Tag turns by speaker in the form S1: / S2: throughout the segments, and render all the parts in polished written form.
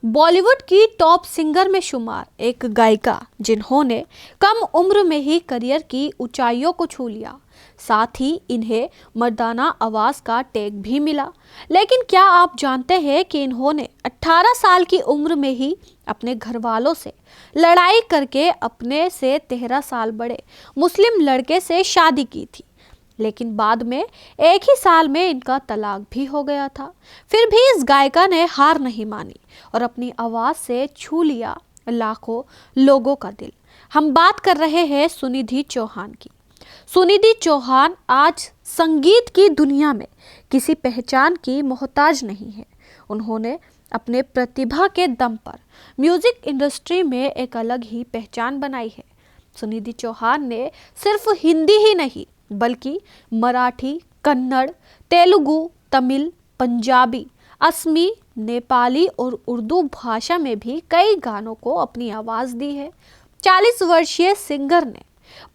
S1: बॉलीवुड की top singer में शुमार एक गायिका जिन्होंने कम उम्र में ही करियर की ऊंचाइयों को छू लिया, साथ ही इन्हें मर्दाना आवाज का टैग भी मिला। लेकिन क्या आप जानते हैं कि इन्होंने 18 साल की उम्र में ही अपने घर वालों से लड़ाई करके अपने से 13 साल बड़े मुस्लिम लड़के से शादी की थी। लेकिन बाद में एक ही साल में इनका तलाक भी हो गया था। फिर भी इस गायिका ने हार नहीं मानी और अपनी आवाज से छू लिया लाखों लोगों का दिल। हम बात कर रहे हैं सुनिधि चौहान की। सुनिधि चौहान आज संगीत की दुनिया में किसी पहचान की मोहताज नहीं है। उन्होंने अपने प्रतिभा के दम पर म्यूजिक इंडस्ट्री में एक अलग ही पहचान बनाई है। सुनिधि चौहान ने सिर्फ हिंदी ही नहीं बल्कि मराठी, कन्नड़, तेलुगु, तमिल, पंजाबी, असमी, नेपाली और उर्दू भाषा में भी कई गानों को अपनी आवाज दी है। 40 वर्षीय सिंगर ने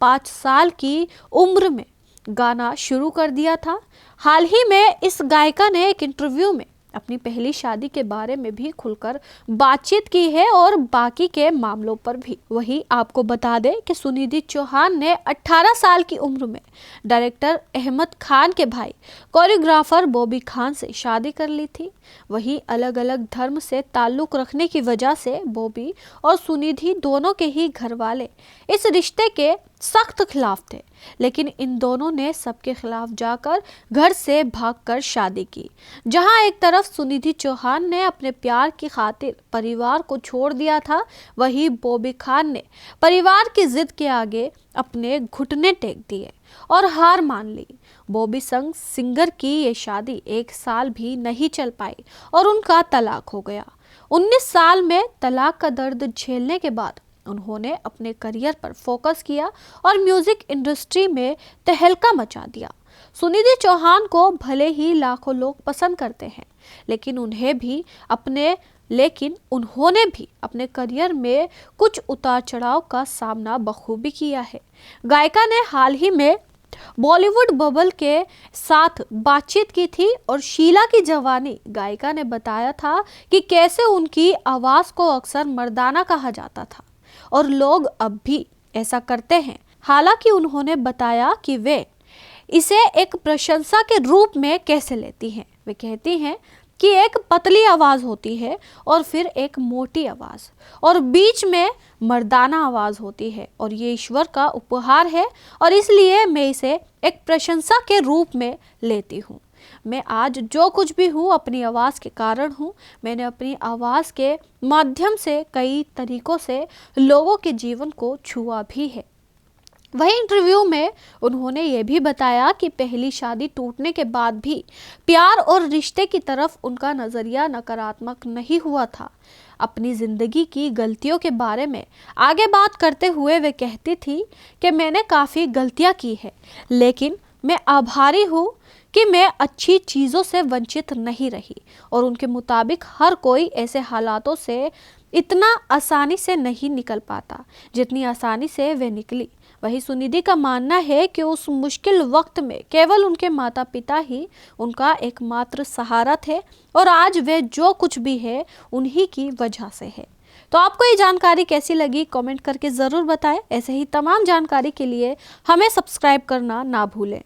S1: 5 साल की उम्र में गाना शुरू कर दिया था। हाल ही में इस गायिका ने एक इंटरव्यू में अपनी पहली शादी के बारे में भी खुलकर बातचीत की है और बाकी के मामलों पर भी। वही आपको बता दें कि सुनिधि चौहान ने 18 साल की उम्र में डायरेक्टर अहमद खान के भाई कोरियोग्राफर बॉबी खान से शादी कर ली थी। वही अलग अलग धर्म से ताल्लुक रखने की वजह से बॉबी और सुनिधि दोनों के ही घर वाले इस रिश्ते के सख्त खिलाफ थे, लेकिन इन दोनों ने सबके खिलाफ जाकर घर से भागकर शादी की। जहां एक तरफ सुनिधि चौहान ने अपने प्यार की खातिर परिवार को छोड़ दिया था, वहीं बॉबी खान ने परिवार की जिद के आगे अपने घुटने टेक दिए और हार मान ली। बॉबी संग सिंगर की ये शादी 1 साल भी नहीं चल पाई और उनका तलाक हो गया। 19 साल में तलाक का दर्द झेलने के बाद उन्होंने अपने करियर पर फोकस किया और म्यूजिक इंडस्ट्री में तहलका मचा दिया। सुनिधि चौहान को भले ही लाखों लोग पसंद करते हैं, लेकिन उन्होंने भी अपने करियर में कुछ उतार चढ़ाव का सामना बखूबी किया है। गायिका ने हाल ही में बॉलीवुड बबल के साथ बातचीत की थी और शीला की जवानी गायिका ने बताया था कि कैसे उनकी आवाज को अक्सर मर्दाना कहा जाता था और लोग अब भी ऐसा करते हैं। हालांकि उन्होंने बताया कि वे इसे एक प्रशंसा के रूप में कैसे लेती हैं। वे कहती हैं कि एक पतली आवाज होती है और फिर एक मोटी आवाज और बीच में मर्दाना आवाज होती है और ये ईश्वर का उपहार है और इसलिए मैं इसे एक प्रशंसा के रूप में लेती हूँ। मैं आज जो कुछ भी हूँ अपनी आवाज़ के कारण हूँ। मैंने अपनी आवाज़ के माध्यम से कई तरीकों से लोगों के जीवन को छुआ भी है। वही इंटरव्यू में उन्होंने ये भी बताया कि पहली शादी टूटने के बाद भी प्यार और रिश्ते की तरफ उनका नज़रिया नकारात्मक नहीं हुआ था। अपनी ज़िंदगी की गलतियों के बारे में आगे बात करते हुए वे कहती थी कि मैंने काफ़ी गलतियाँ की है, लेकिन मैं आभारी हूँ कि मैं अच्छी चीज़ों से वंचित नहीं रही और उनके मुताबिक हर कोई ऐसे हालातों से इतना आसानी से नहीं निकल पाता जितनी आसानी से वे निकली। वही सुनिधि का मानना है कि उस मुश्किल वक्त में केवल उनके माता पिता ही उनका एकमात्र सहारा थे और आज वे जो कुछ भी है उन्हीं की वजह से है। तो आपको ये जानकारी कैसी लगी कमेंट करके ज़रूर बताएं। ऐसे ही तमाम जानकारी के लिए हमें सब्सक्राइब करना ना भूलें।